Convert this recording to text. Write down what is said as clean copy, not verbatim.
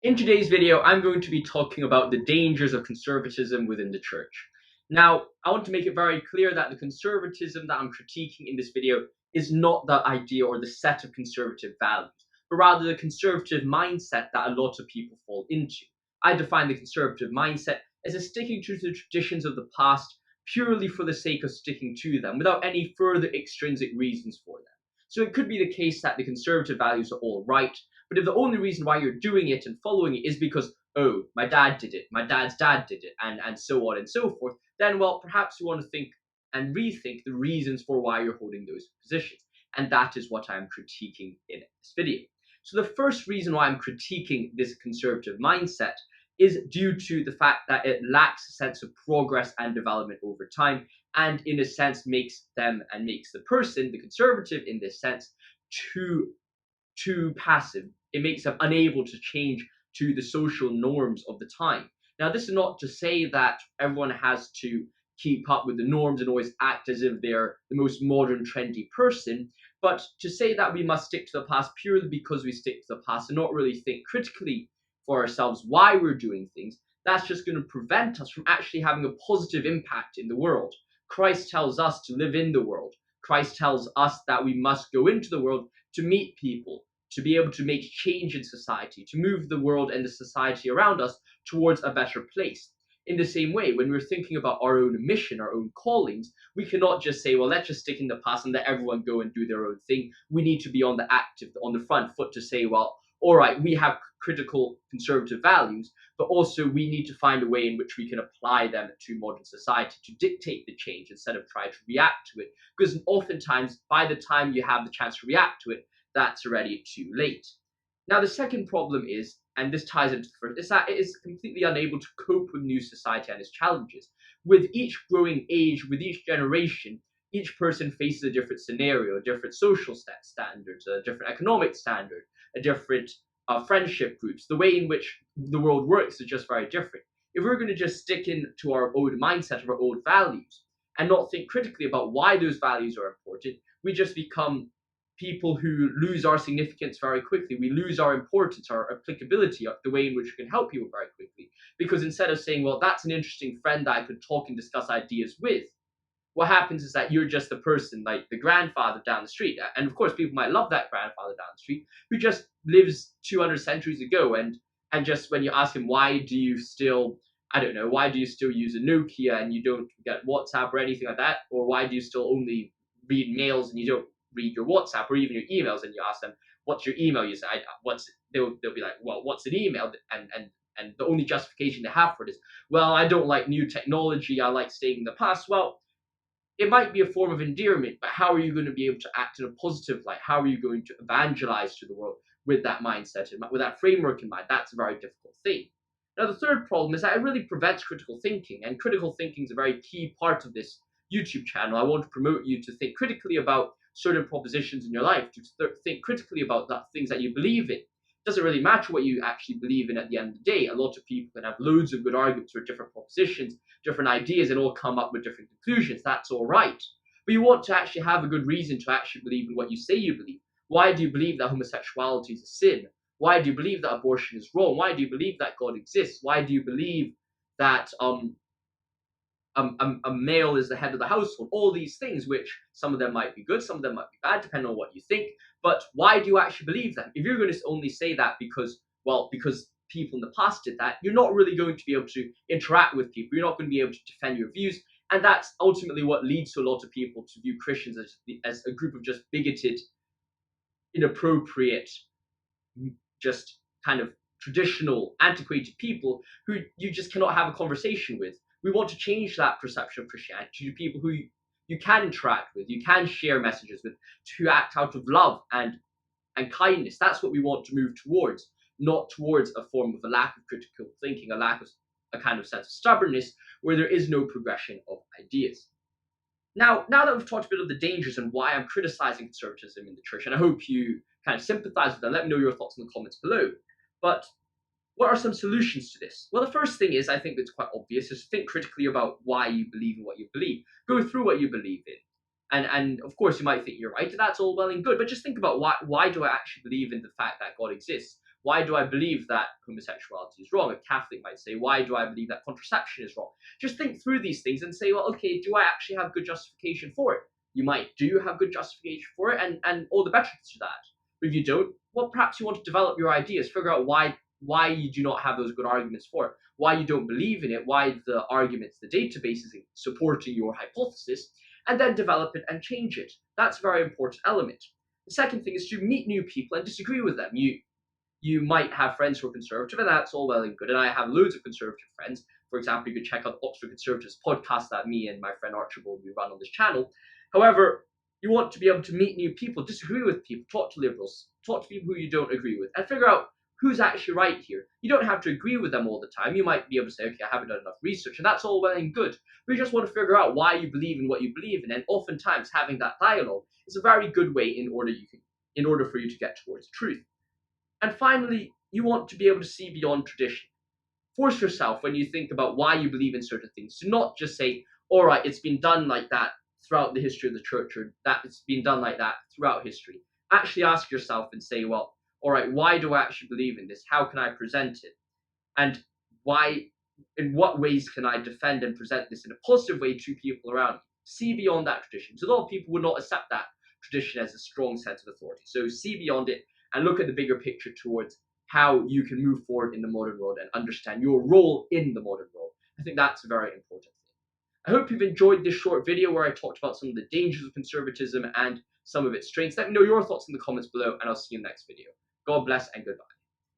In today's video, I'm going to be talking about the dangers of conservatism within the church. Now, I want to make it very clear that the conservatism that I'm critiquing in this video is not the idea or the set of conservative values, but rather the conservative mindset that a lot of people fall into. I define the conservative mindset as a sticking to the traditions of the past purely for the sake of sticking to them, without any further extrinsic reasons for them. So it could be the case that the conservative values are all right, but if the only reason why you're doing it and following it is because, oh, my dad did it, my dad's dad did it, and so on and so forth, then, well, perhaps you want to think and rethink the reasons for why you're holding those positions. And that is what I'm critiquing in this video. So the first reason why I'm critiquing this conservative mindset is due to the fact that it lacks a sense of progress and development over time, and in a sense makes the person, the conservative in this sense, too passive. It makes them unable to change to the social norms of the time. Now, this is not to say that everyone has to keep up with the norms and always act as if they're the most modern, trendy person, but to say that we must stick to the past purely because we stick to the past and not really think critically for ourselves why we're doing things, that's just going to prevent us from actually having a positive impact in the world. Christ tells us to live in the world. Christ tells us that we must go into the world to meet people, to be able to make change in society, to move the world and the society around us towards a better place. In the same way, when we're thinking about our own mission, our own callings, we cannot just say, well, let's just stick in the past and let everyone go and do their own thing. We need to be on the front foot to say, well, all right, we have critical conservative values, but also we need to find a way in which we can apply them to modern society to dictate the change instead of try to react to it. Because oftentimes, by the time you have the chance to react to it, that's already too late. Now, the second problem is, and this ties into the first, is that it is completely unable to cope with new society and its challenges. With each growing age, with each generation, each person faces a different scenario, a different social standards, a different economic standard, a different friendship groups. The way in which the world works is just very different. If we're going to just stick into our old mindset of our old values and not think critically about why those values are important, we just become people who lose our significance very quickly. We lose our importance, our applicability, the way in which we can help people very quickly. Because instead of saying, well, that's an interesting friend that I could talk and discuss ideas with, what happens is that you're just the person, like the grandfather down the street. And of course, people might love that grandfather down the street who just lives 200 centuries ago. And just when you ask him, why do you still, I don't know, why do you still use a Nokia and you don't get WhatsApp or anything like that? Or why do you still only read mails and you don't read your WhatsApp or even your emails, and you ask them, what's your email? You say, they'll be like, well, what's an email? And the only justification they have for it is, well, I don't like new technology. I like staying in the past. Well, it might be a form of endearment, but how are you going to be able to act in a positive light? How are you going to evangelize to the world with that mindset and with that framework in mind? That's a very difficult thing. Now, the third problem is that it really prevents critical thinking, and critical thinking is a very key part of this YouTube channel. I want to promote you to think critically about certain propositions in your life, to think critically about the things that you believe in. It doesn't really matter what you actually believe in at the end of the day. A lot of people can have loads of good arguments for different propositions, different ideas, and all come up with different conclusions. That's all right. But you want to actually have a good reason to actually believe in what you say you believe. Why do you believe that homosexuality is a sin? Why do you believe that abortion is wrong? Why do you believe that God exists? Why do you believe that a male is the head of the household? All these things, which some of them might be good, some of them might be bad, depending on what you think. But why do you actually believe them? If you're going to only say that because people in the past did that, you're not really going to be able to interact with people. You're not going to be able to defend your views. And that's ultimately what leads to a lot of people to view Christians as a group of just bigoted, inappropriate, just kind of traditional, antiquated people who you just cannot have a conversation with. We want to change that perception of Christianity to people who you can interact with, you can share messages with, to act out of love and kindness. That's what we want to move towards, not towards a form of a lack of critical thinking, a lack of a kind of sense of stubbornness where there is no progression of ideas. Now that we've talked a bit of the dangers and why I'm criticizing conservatism in the church, and I hope you kind of sympathize with that, let me know your thoughts in the comments below. But what are some solutions to this? Well, the first thing is, I think it's quite obvious, is think critically about why you believe in what you believe. Go through what you believe in. And of course, you might think you're right. That's all well and good. But just think about why do I actually believe in the fact that God exists? Why do I believe that homosexuality is wrong? A Catholic might say, why do I believe that contraception is wrong? Just think through these things and say, well, okay, do I actually have good justification for it? You might do have good justification for it, and all the better to that. But if you don't, well, perhaps you want to develop your ideas, figure out why you do not have those good arguments for it, why you don't believe in it, why the arguments, the database is supporting your hypothesis, and then develop it and change it. That's a very important element. The second thing is to meet new people and disagree with them. You might have friends who are conservative, and that's all well and good. And I have loads of conservative friends. For example, you could check out the Oxford Conservatives podcast that me and my friend Archibald we run on this channel. However, you want to be able to meet new people, disagree with people, talk to liberals, talk to people who you don't agree with, and figure out who's actually right here. You don't have to agree with them all the time. You might be able to say, okay, I haven't done enough research, and that's all well and good. But you just want to figure out why you believe in what you believe in, and oftentimes having that dialogue is a very good way in order for you to get towards truth. And finally, you want to be able to see beyond tradition. Force yourself, when you think about why you believe in certain things, to not just say, all right, it's been done like that throughout the history of the church, or that it's been done like that throughout history. Actually ask yourself and say, well, all right, why do I actually believe in this? How can I present it? And in what ways can I defend and present this in a positive way to people around me? See beyond that tradition. So a lot of people would not accept that tradition as a strong sense of authority. So see beyond it and look at the bigger picture towards how you can move forward in the modern world and understand your role in the modern world. I think that's a very important thing. I hope you've enjoyed this short video where I talked about some of the dangers of conservatism and some of its strengths. Let me know your thoughts in the comments below, and I'll see you in the next video. God bless and goodbye.